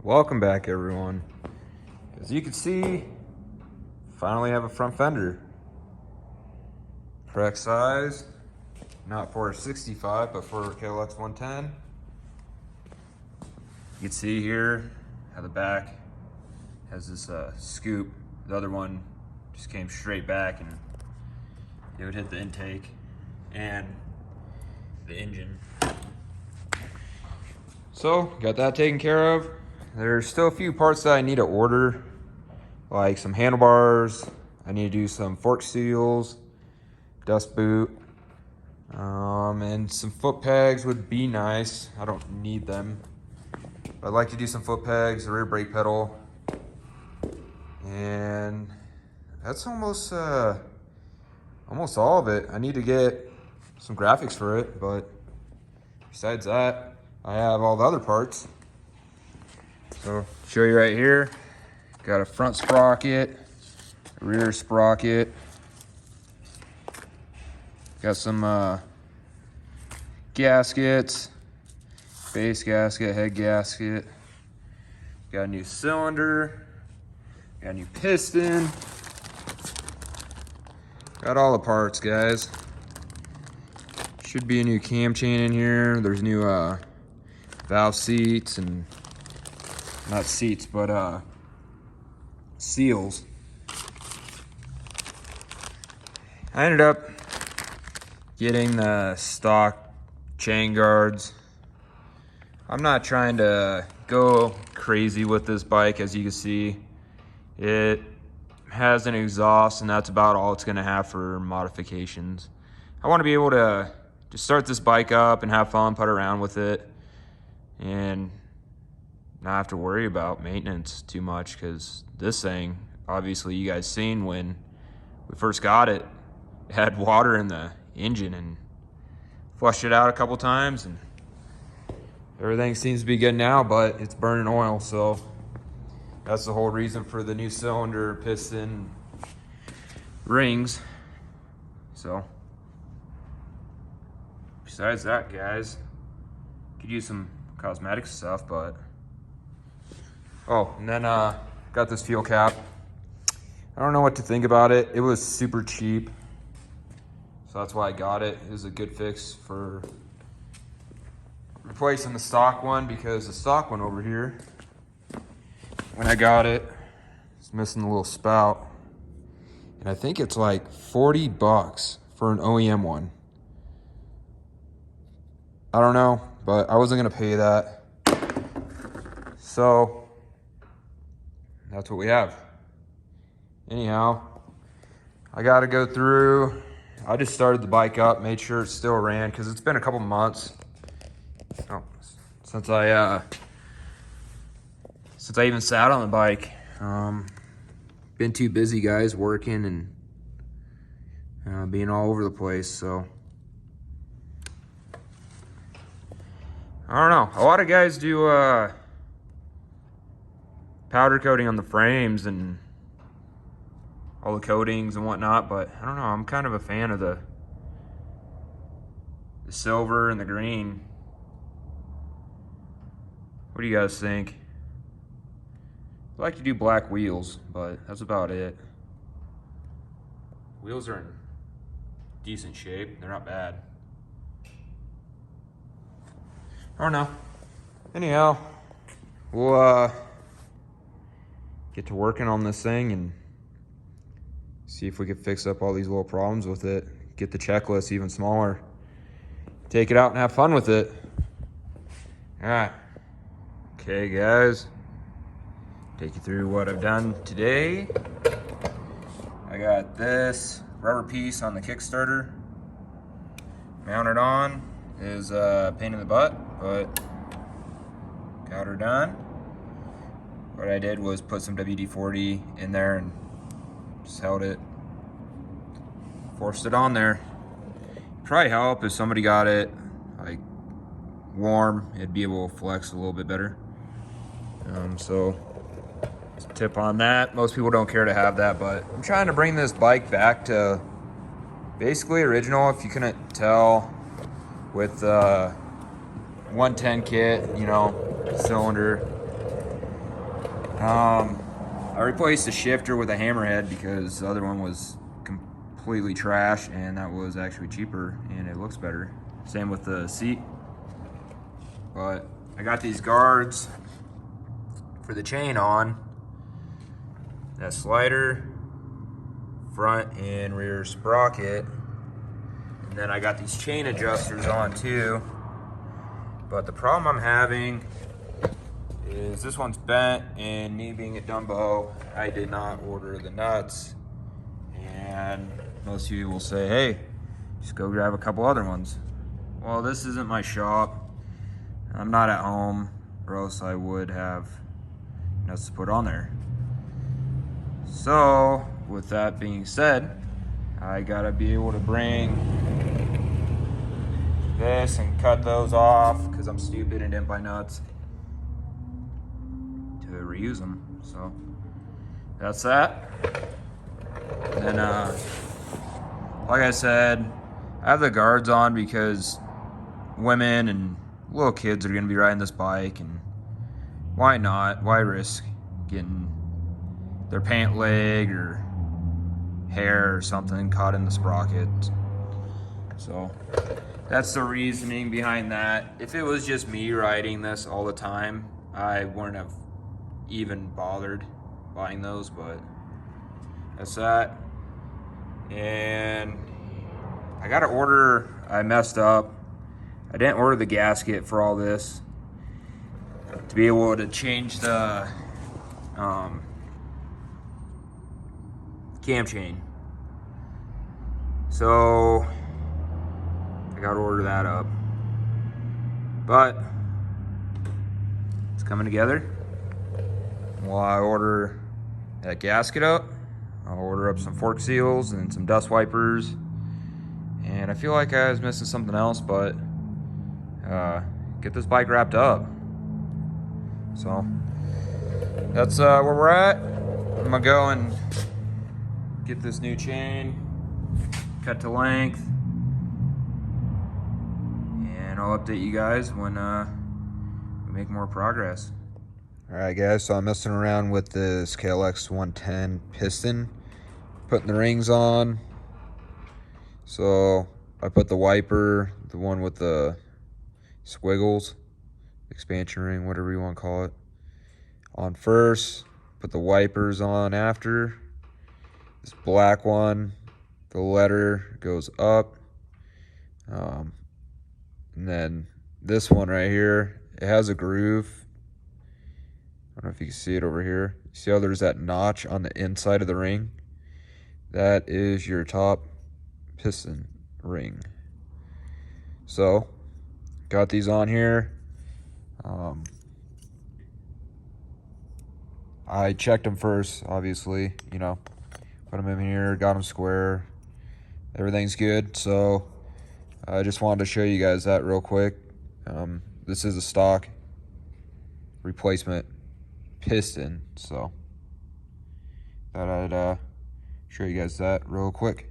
Welcome back, everyone. As you can see, finally have a front fender. Correct size, not for a 65, but for a klx110. You can see here how the back has this scoop. The other one just came straight back and it would hit the intake and the engine. So, got that taken care of. There's still a few parts that I need to order, like some handlebars. I need to do some fork seals, dust boot, and some foot pegs would be nice. I don't need them, but I'd like to do some foot pegs, a rear brake pedal, and that's almost all of it. I need to get some graphics for it, but besides that, I have all the other parts. So, show you right here, got a front sprocket, a rear sprocket, got some gaskets, base gasket, head gasket, got a new cylinder, got a new piston, got all the parts, guys. Should be a new cam chain in here. There's new valve seats and not seats, but seals. I ended up getting the stock chain guards. I'm not trying to go crazy with this bike. As you can see, it has an exhaust and that's about all it's gonna have for modifications. I want to be able to just start this bike up and have fun, put around with it, and not have to worry about maintenance too much, because this thing, obviously you guys seen when we first got it, it had water in the engine and flushed it out a couple times, and everything seems to be good now, but it's burning oil. So that's the whole reason for the new cylinder, piston, rings. So besides that, guys, could use some cosmetic stuff, but oh, and then got this fuel cap. I don't know what to think about it. It was super cheap, so that's why I got it. It was a good fix for replacing the stock one, because the stock one over here, when I got it, it's missing the little spout, and I think it's like 40 bucks for an OEM one. I don't know, but I wasn't gonna pay that, so that's what we have. Anyhow, I gotta go through. I just started the bike up, made sure it still ran, because it's been a couple months since I even sat on the bike. Been too busy, guys, working and being all over the place. So I don't know. A lot of guys do powder coating on the frames and all the coatings and whatnot, but I don't know, I'm kind of a fan of the silver and the green. What do you guys think? I like to do black wheels, but that's about it. Wheels are in decent shape, they're not bad. I don't know. Anyhow, we'll get to working on this thing and see if we can fix up all these little problems with it. Get the checklist even smaller. Take it out and have fun with it. All right. Okay, guys. Take you through what I've done today. I got this rubber piece on the Kickstarter. Mounted on is a pain in the butt, but got her done. What I did was put some WD-40 in there and just held it, forced it on there. Probably help if somebody got it like warm, it'd be able to flex a little bit better. So just a tip on that. Most people don't care to have that, but I'm trying to bring this bike back to basically original, if you couldn't tell, with 110 kit, you know, cylinder, I replaced the shifter with a hammerhead because the other one was completely trash, and that was actually cheaper and it looks better. Same with the seat. But I got these guards for the chain on. That slider, front and rear sprocket. And then I got these chain adjusters on too. But the problem I'm having is this one's bent, and me being a Dumbo, I did not order the nuts. And most of you will say, hey, just go grab a couple other ones. Well, this isn't my shop. I'm not at home, or else I would have nuts to put on there. So, with that being said, I gotta be able to bring this and cut those off because I'm stupid and didn't buy nuts to reuse them. So that's that. And then like I said, I have the guards on because women and little kids are gonna be riding this bike, and why not? Why risk getting their pant leg or hair or something caught in the sprocket? So that's the reasoning behind that. If it was just me riding this all the time, I wouldn't have even bothered buying those, but that's that. And I got to order, I messed up. I didn't order the gasket for all this to be able to change the cam chain. So I gotta order that up, but it's coming together. While I order that gasket up, I'll order up some fork seals and some dust wipers, and I feel like I was missing something else, but get this bike wrapped up. So that's where we're at. I'm gonna go and get this new chain cut to length, and I'll update you guys when we make more progress. All right, guys, so I'm messing around with this klx110 piston, putting the rings on. So I put the wiper, the one with the squiggles, expansion ring, whatever you want to call it, on first, put the wipers on after. This black one, the letter goes up. And then this one right here, it has a groove. I don't know if you can see it over here. See how there's that notch on the inside of the ring? That is your top piston ring. So, got these on here. I checked them first, obviously, you know, put them in here, got them square. Everything's good, so I just wanted to show you guys that real quick. This is a stock replacement piston, so thought I'd show you guys that real quick.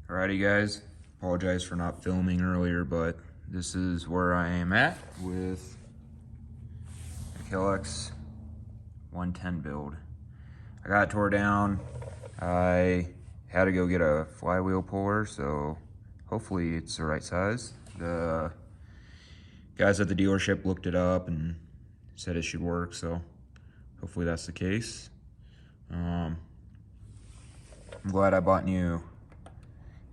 Alrighty, guys, apologize for not filming earlier, but this is where I am at with the klx110 build. I got it tore down. I had to go get a flywheel puller, so hopefully it's the right size. The guys at the dealership looked it up and said it should work, so hopefully that's the case. I'm glad I bought new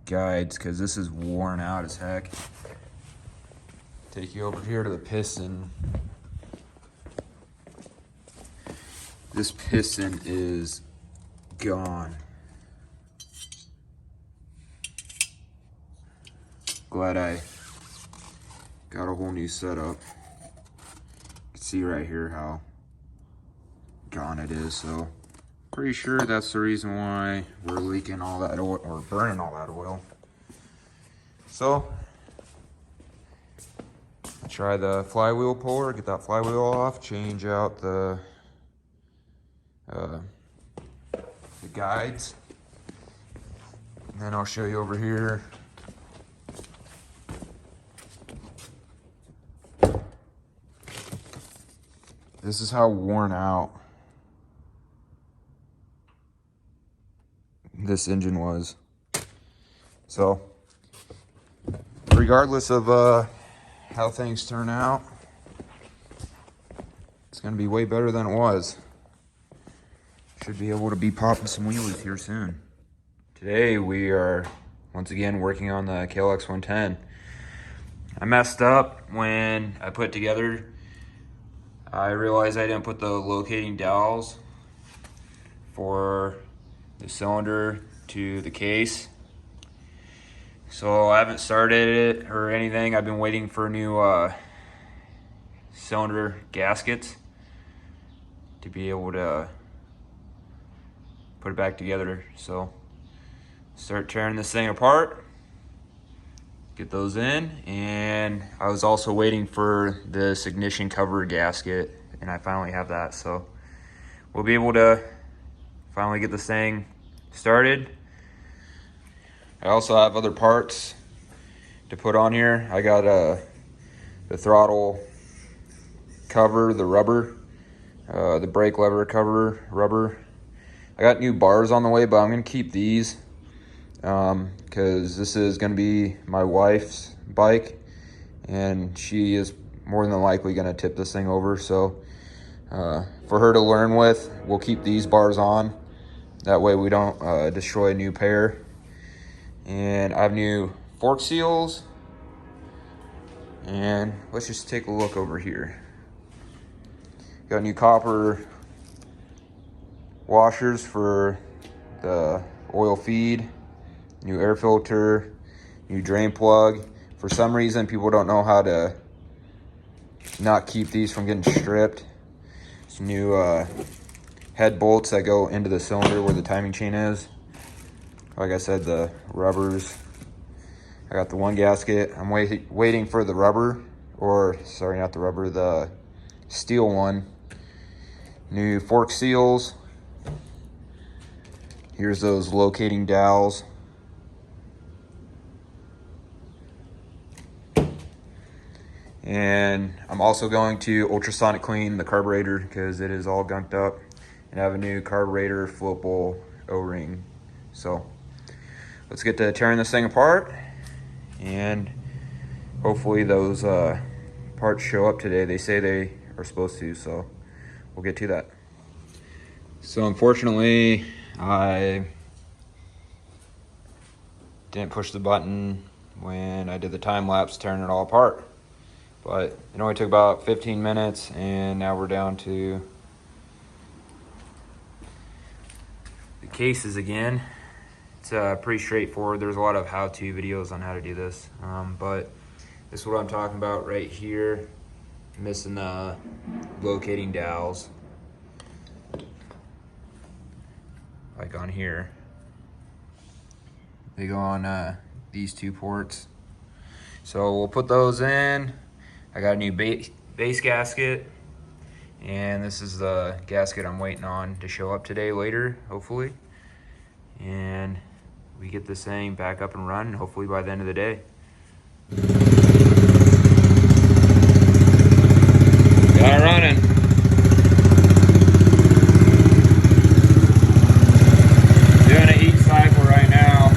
guides because this is worn out as heck. Take you over here to the piston. This piston is gone. Glad I got a whole new setup. You can see right here how gone it is, so pretty sure that's the reason why we're leaking all that oil, or burning all that oil. So try the flywheel puller, get that flywheel off, change out the guides, and then I'll show you over here. This is how worn out this engine was. So regardless of how things turn out, it's going to be way better than it was. Should be able to be popping some wheelies here soon. Today we are once again working on the klx110. I messed up when I put it together. I realized I didn't put the locating dowels for the cylinder to the case. So I haven't started it or anything. I've been waiting for new cylinder gaskets to be able to put it back together. So start tearing this thing apart, get those in, and I was also waiting for this ignition cover gasket, and I finally have that. So we'll be able to finally get this thing started. I also have other parts to put on here. I got the throttle cover, the rubber, the brake lever cover, rubber. I got new bars on the way, but I'm gonna keep these because this is gonna be my wife's bike, and she is more than likely gonna tip this thing over. So for her to learn with, we'll keep these bars on. That way we don't destroy a new pair. And I have new fork seals. And let's just take a look over here. Got new copper washers for the oil feed, new air filter, new drain plug. For some reason, people don't know how to not keep these from getting stripped. Some new head bolts that go into the cylinder where the timing chain is. Like I said, the rubbers. I got the one gasket. I'm waiting for the rubber, or sorry, not the rubber, the steel one. New fork seals. Here's those locating dowels. And I'm also going to ultrasonic clean the carburetor because it is all gunked up, and I have a new carburetor float bowl O-ring. So let's get to tearing this thing apart, and hopefully those parts show up today. They say they are supposed to, so we'll get to that. So unfortunately, I didn't push the button when I did the time lapse tearing it all apart. But it only took about 15 minutes, and now we're down to the cases again. It's pretty straightforward. There's a lot of how-to videos on how to do this, but this is what I'm talking about right here. Missing the locating dowels, like on here. They go on these two ports. So we'll put those in. I got a new base gasket, and this is the gasket I'm waiting on to show up today later, hopefully. And we get this thing back up and running, hopefully by the end of the day. Got it running. Doing an each cycle right now.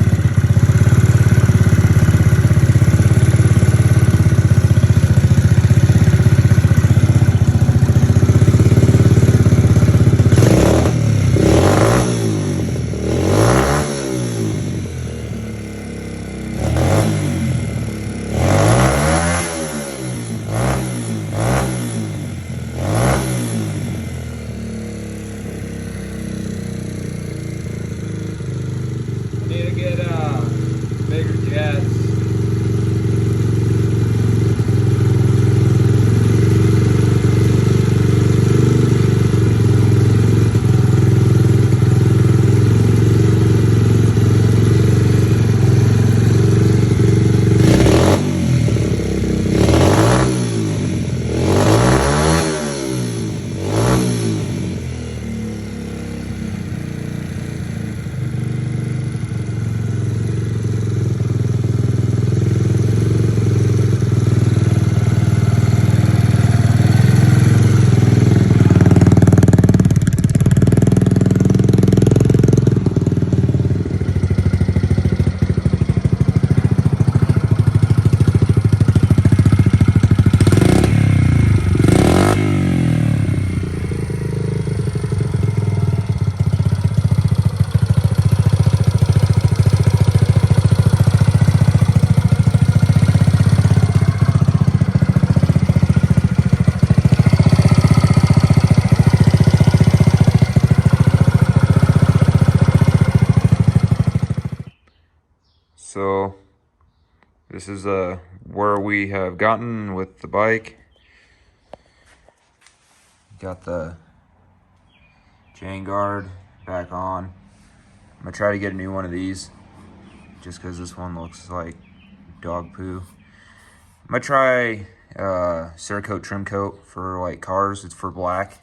This is where we have gotten with the bike. Got the chain guard back on. I'm gonna try to get a new one of these just because this one looks like dog poo. I'm gonna try Cerakote trim coat for like cars. It's for black.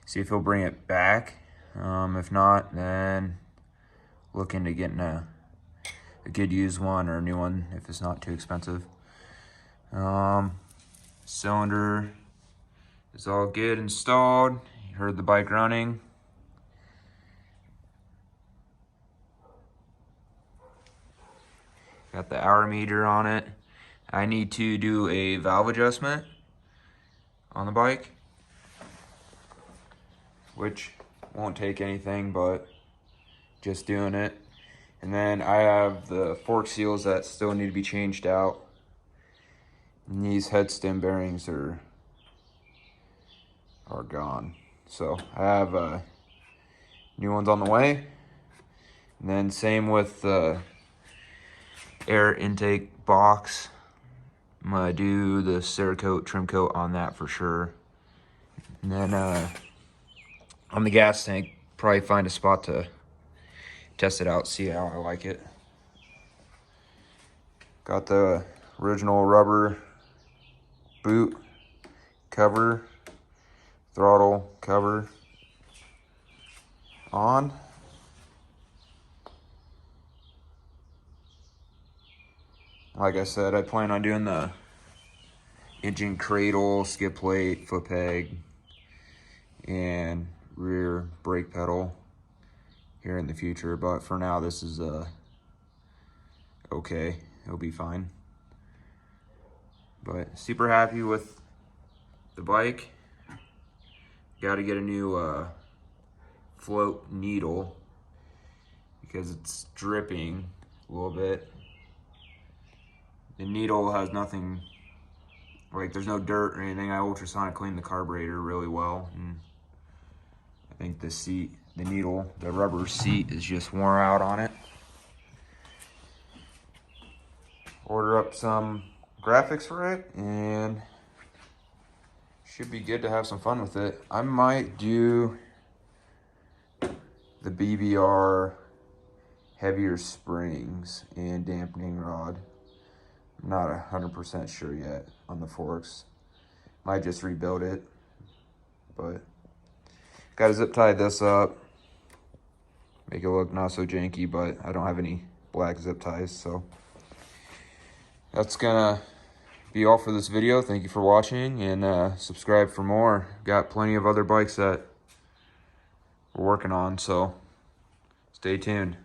See if he'll bring it back. If not, then look into getting a good used one or a new one if it's not too expensive. Cylinder is all good installed. You heard the bike running. Got the hour meter on it. I need to do a valve adjustment on the bike, which won't take anything but just doing it. And then I have the fork seals that still need to be changed out. And these head stem bearings are gone. So I have new ones on the way. And then same with the air intake box. I'm gonna do the Cerakote trim coat on that for sure. And then on the gas tank, probably find a spot to test it out, see how I like it. Got the original rubber boot cover, throttle cover on. Like I said, I plan on doing the engine cradle, skid plate, foot peg, and rear brake pedal here in the future. But for now, this is okay. It'll be fine. But super happy with the bike. Got to get a new float needle because it's dripping a little bit. The needle has nothing, like there's no dirt or anything. I ultrasonic cleaned the carburetor really well, and I think the seat, the needle, the rubber seat is just worn out on it. Order up some graphics for it and should be good to have some fun with it. I might do the BBR heavier springs and dampening rod. I'm not 100% sure yet on the forks. Might just rebuild it, but gotta zip tie this up, make it look not so janky, but I don't have any black zip ties, so that's gonna be all for this video. Thank you for watching, and subscribe for more. Got plenty of other bikes that we're working on, so stay tuned.